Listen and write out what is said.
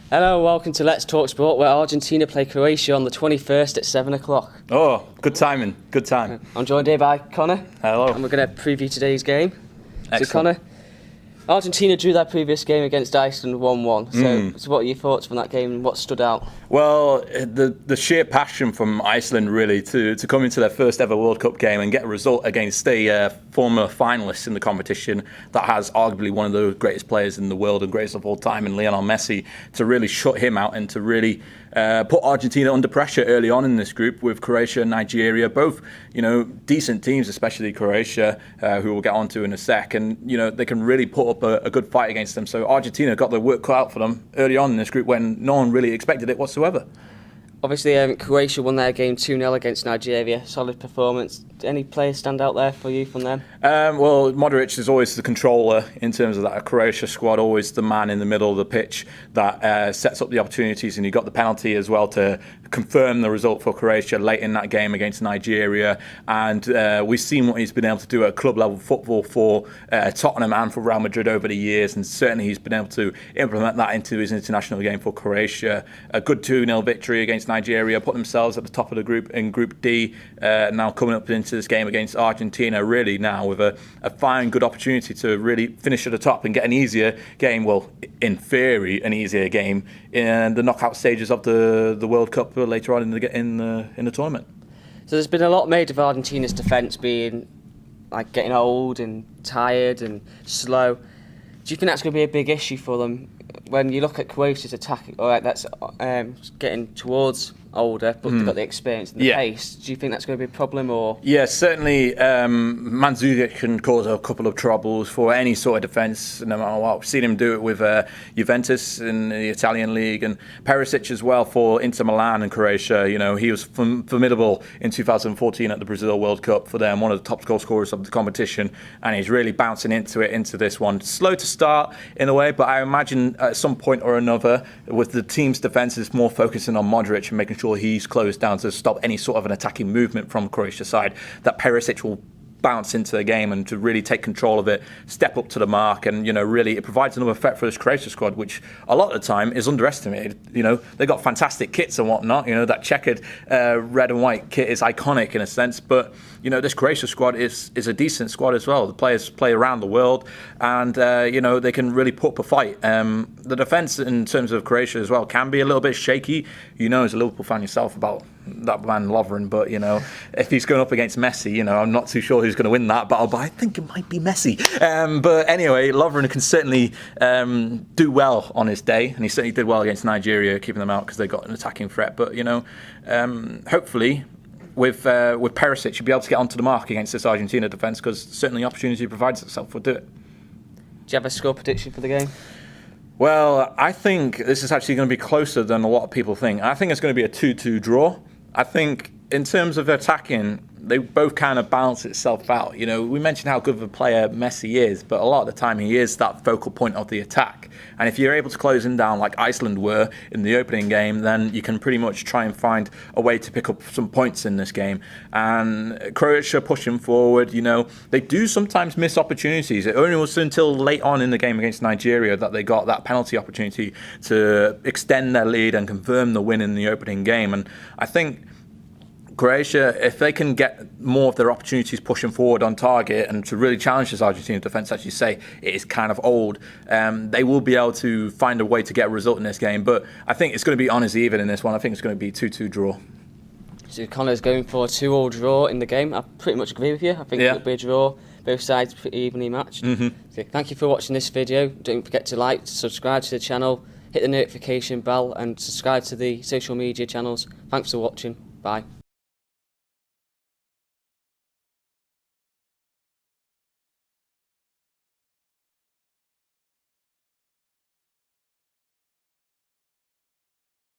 Hello, welcome to Let's Talk Sport, where Argentina play Croatia on the 21st at 7 o'clock. Oh, good timing, good time. I'm joined here by Conor. Hello. And we're going to preview today's game. Excellent. So Conor, Argentina drew their previous game against Iceland 1-1. So what are your thoughts from that game and what stood out? Well, the sheer passion from Iceland really to come into their first ever World Cup game and get a result against a former finalist in the competition that has arguably one of the greatest players in the world and greatest of all time in Lionel Messi, to really shut him out and to really put Argentina under pressure early on in this group with Croatia and Nigeria, both decent teams, especially Croatia, who we'll get onto in a sec, and they can really put up a good fight against them. So Argentina got their work cut out for them early on in this group when no one really expected it whatsoever. Obviously, Croatia won their game 2-0 against Nigeria. Solid performance. Any players stand out there for you from them? Well, Modric is always the controller in terms of that Croatia squad, always the man in the middle of the pitch that sets up the opportunities, and he got the penalty as well to confirm the result for Croatia late in that game against Nigeria. And we've seen what he's been able to do at club level football for Tottenham and for Real Madrid over the years, and certainly he's been able to implement that into his international game for Croatia. A good 2-0 victory against Nigeria, put themselves at the top of the group in Group D, now coming up into this game against Argentina, really now with a fine, good opportunity to really finish at the top and get an easier game, well, in theory, an easier game in the knockout stages of the World Cup later on in the tournament. So there's been a lot made of Argentina's defence being like getting old and tired and slow. Do you think that's going to be a big issue for them when you look at Croatia's attack? All right, that's getting towards older, but they've got the experience and the pace. Do you think that's going to be a problem? Or yeah, certainly Mandzukic can cause a couple of troubles for any sort of defence, no matter what. We've seen him do it with Juventus in the Italian league, and Perisic as well for Inter Milan and Croatia. He was formidable in 2014 at the Brazil World Cup for them, one of the top goal scorers of the competition, and he's really bouncing into this one. Slow to start in a way, but I imagine at some point or another, with the team's defence, is more focusing on Modric and making sure he's closed down to stop any sort of an attacking movement from Croatia's side, that Perisic will bounce into the game and to really take control of it, step up to the mark, and really it provides another threat for this Croatia squad, which a lot of the time is underestimated. They got fantastic kits and whatnot. That checkered red and white kit is iconic in a sense, but this Croatia squad is a decent squad as well. The players play around the world, and they can really put up a fight. The defence in terms of Croatia as well can be a little bit shaky. As a Liverpool fan yourself about that man Lovren, but if he's going up against Messi, I'm not too sure who's going to win that battle, but I think it might be Messi. But anyway, Lovren can certainly do well on his day, and he certainly did well against Nigeria, keeping them out because they got an attacking threat. But hopefully with Perisic, you'll be able to get onto the mark against this Argentina defence, because certainly opportunity provides itself. We'll do it. Do you have a score prediction for the game? Well, I think this is actually going to be closer than a lot of people think. I think it's going to be a 2-2 draw. I think in terms of attacking, they both kind of balance itself out. We mentioned how good of a player Messi is, but a lot of the time he is that focal point of the attack. And if you're able to close him down like Iceland were in the opening game, then you can pretty much try and find a way to pick up some points in this game. And Croatia pushing forward, they do sometimes miss opportunities. It only was until late on in the game against Nigeria that they got that penalty opportunity to extend their lead and confirm the win in the opening game. And I think Croatia, if they can get more of their opportunities pushing forward on target and to really challenge this Argentina defence, as you say, it is kind of old, they will be able to find a way to get a result in this game. But I think it's going to be honest even in this one. I think it's going to be 2-2 draw. So Conor's going for a 2-2 draw in the game. I pretty much agree with you. I think it'll be a draw. Both sides pretty evenly matched. So thank you for watching this video. Don't forget to like, subscribe to the channel, hit the notification bell, and subscribe to the social media channels. Thanks for watching. Bye.